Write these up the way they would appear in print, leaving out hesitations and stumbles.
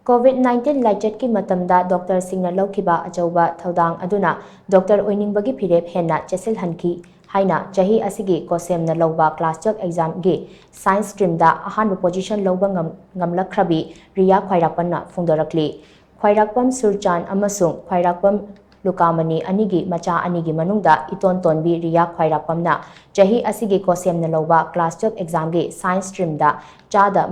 COVID-19 Laichat ki Matamda Dr. Singna Loukhiba achouba Thoudang Aduna Dr. Oiningbagi Phirep henna Chetshilhankhi haina chahi asigi COHSEM na louba class 12 exam gi science stream da ahanba position louba ngamlakkhrabi Riya Khwairakpam na phongdorakli Khwairakpam surchan amasung Khwairakpam Lukamani anigi macha anigi manungda iton tonbi Riya Khwairakpam na chahi asigi COHSEM na louba class 12 exam gi science stream da chada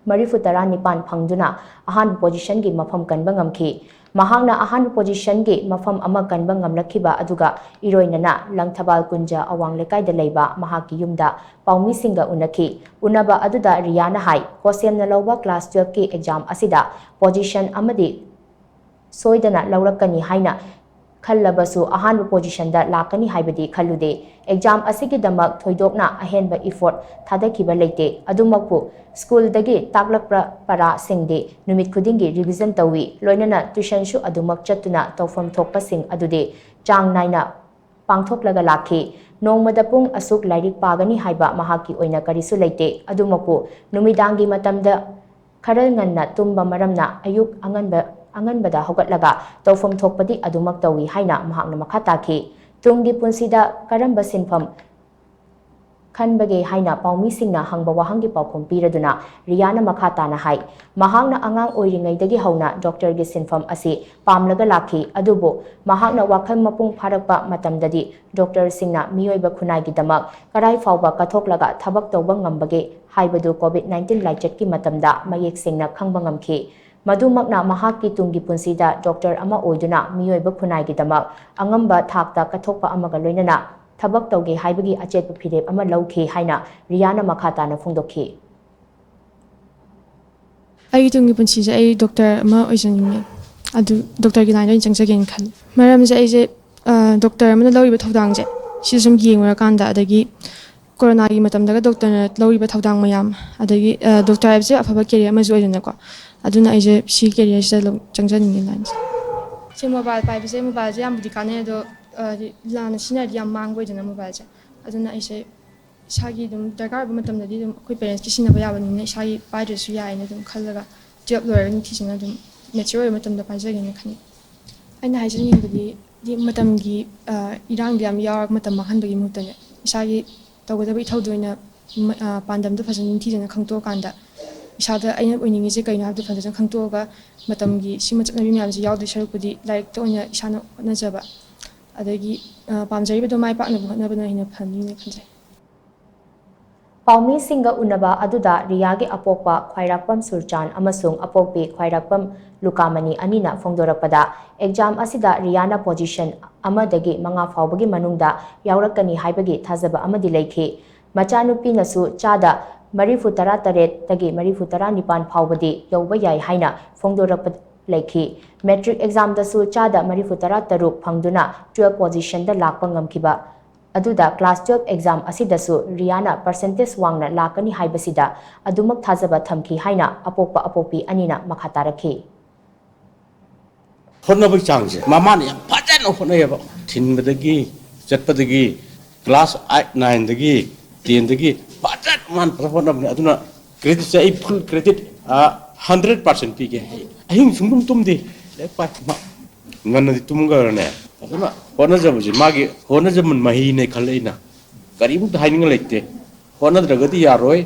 Marifutara nipan phangduna ahanba position gi mafam kanba ngamkhi mahangna ahanba position gi mafam ama kanba ngamlakhiba aduga iroinana langthabal kunja awang lekai da leiba mahaki yumda paumi singa unakhi unaba aduda Riyana hai COHSEM na louba class 12 ki exam asida position amadi soidana laurakani haina khallabasu ahanba position da lakani haibadi khallude exam asigi damak thoidokna ahenba effort thadakhiba leite adumakpu school dagi taklak para singde numit khudingi revision tawi loinana tuition shu adumak chatuna tawfam thokpa sing adude chang naina pangthoklaga lakhi nongmada pung asuk lairik pagani haiba mahaki oina karisu leite adumakpu numidangi matamda kharal nganna tumba maramna ayuk anganbada hogatlaga tawfam thokpadi adumak tawi haina mahakna makha takhi tunggi punsida karamba sinfam khanbage haina paumi singna hangba wahangi paukhom piraduna Riyana makha tana hai mahakna angang oiringaidagi hauna doctor gi sinfam asi pamlaga lakhi adubo mahakna wakham mapung pharakpa matamdadi doctor singna miyoiba khunai gi damak karai fawba kathoklaga thabak tawba ngambage haibadu COVID-19 Laichat ki matamda mayek singna khangba ngamkhi madumakna mahaki tungi punsida doctor ama oiduna miyoiba khunai gi damak angamba thakta kathokpa amaga loinana thabak tawge haibagi achetpa phirep ama laukhi haina Riyana makha tana phongdokhi ai tungi punsi je ai doctor ama oisaninge adu doctor gi line changjagen khan maram je ai je doctor amana lawriba Thoudang je si sum yengwara kanda adagi corona gi matamda ga doctor na lawriba Thoudang mayam adagi doctor abse afaba career ama joidana ko aduna ai je si career se changjaninge line se mobile pai se mobile je am dikane do lana sina yam mangoi dana mobile je aduna ai se isagi dum darkar ba matamdadi dum koi parents ki sina ba yabani ne isagi pai su ya ine dum khallaga job lawyer ni thisina dum mature matamda paijage ne khani aina haijin yingdi di matamgi irang diam yar matam mahanbagi mutane isagi tawgadabi thaudoina pandamda fajan thijana khangto kanda isada aina oiningi je kaina habdu fajan khangto ga matamgi sima chaknabi myam je yawdi sharukudi like to oina isana najaba adagi pamjari do mai pakna bhotna bana hina phani ne khanjai paumi singa unaba aduda Riyagi apokpa Khwairakpam surchan amasung apokpi Khwairakpam Lukamani anina phongdorakpada exam asida Riyana position amadagi manga fawbagi manungda yaurakani haibagi thazaba amadi leikhi machanupi nasu chada marifutara taret tagi marifutara nipan fawbadi yauba yai haina phongdorakpad leikhi metric exam dasu chada marifutara taruk phangduna 12 position da lakpa ngamkhiba aduda class 12 exam asidasu Riyana percentage wangna lakani haibasida adumak thazaba thamki haina apokpa apokpi anina makha tarakhi honnabai changse mamani yam phajana honayaba thinbadagi chatpadagi class 8 9 dagi 10 dagi phajan man honabna aduna credit sai full credit 100% pige ahing sungdum tumdi lekpa nganadi tumgarane aduna honajabuji magi honajamun mahine khaleina karibu haining leite honadragadi yaroi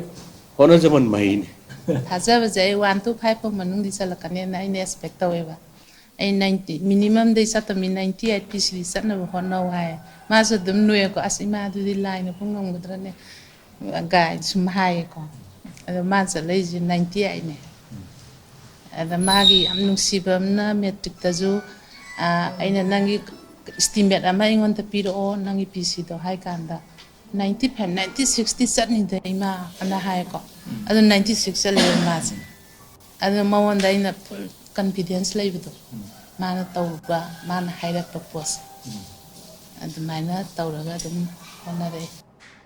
honajamun mahine thajaba jai 1 to 5 manung di chalakane na ine expect taweba ai 90 minimum dei satami 98 pc satna honno hai ma so dum nuye ko asima du di line phungong gudrane gai sum hai ko ada ma sa leji 98 ne ada magi am nungsibamna metric taju aina nangi estimate ama ingon ta piro nangi pc do hai kanda 95 90 60 satni dei ma ana hai ko adu 96 le ma se adu mawonda ina full confidence leibdo mana tawba mana haira propose adu mana tawraga dum honare